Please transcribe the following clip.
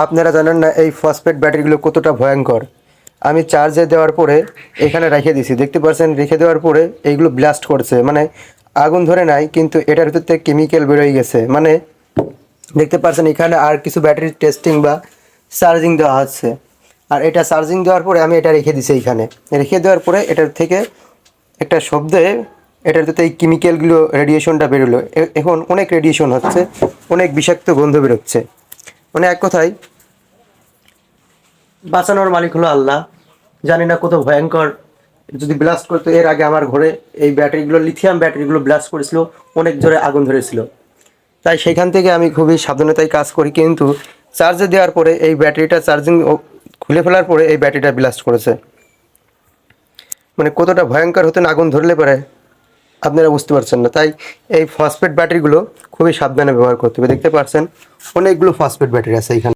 আপনারা জানেন না এই ফসফেট ব্যাটারিগুলো কতটা ভয়ঙ্কর। আমি চার্জে দেওয়ার পরে এখানে রেখে দিছি, দেখতে পাচ্ছেন। রেখে দেওয়ার পরে এইগুলো ব্লাস্ট করছে, মানে আগুন ধরে নাই, কিন্তু এটার ভিতর থেকে কেমিক্যাল বেরোয় গেছে। মানে দেখতে পাচ্ছেন এখানে আর কিছু ব্যাটারি টেস্টিং বা চার্জিং দেওয়া হচ্ছে। আর এটা চার্জিং দেওয়ার পরে আমি এটা রেখে দিছি এইখানে। রেখে দেওয়ার পরে এটার থেকে একটা শব্দে এটার ভিতরে এই কেমিক্যালগুলো রেডিয়েশনটা বেরোলো। এখন অনেক রেডিয়েশন হচ্ছে, অনেক বিষাক্ত গন্ধ বেরোচ্ছে। মানে এক কথায় বাঁচানোর মালিক হলো আল্লাহ। জানি না কত ভয়ঙ্কর যদি ব্লাস্ট করতো। এর আগে আমার ঘরে এই ব্যাটারিগুলো, লিথিয়াম ব্যাটারিগুলো ব্লাস্ট করেছিল, অনেক জোরে আগুন ধরেছিল। তাই সেখান থেকে আমি খুবই সাবধানতায় কাজ করি। কিন্তু চার্জে দেওয়ার পরে এই ব্যাটারিটা চার্জিং খুলে ফেলার পরে এই ব্যাটারিটা ব্লাস্ট করেছে। মানে কতটা ভয়ঙ্কর হতেন আগুন ধরলে পরে আপনারা বুঝতে পারছেন না। তাই এই ফসফেট ব্যাটারিগুলো খুবই সাবধানে ব্যবহার করতে হবে। দেখতে পাচ্ছেন অনেকগুলো ফসফেট ব্যাটারি আছে এখানে।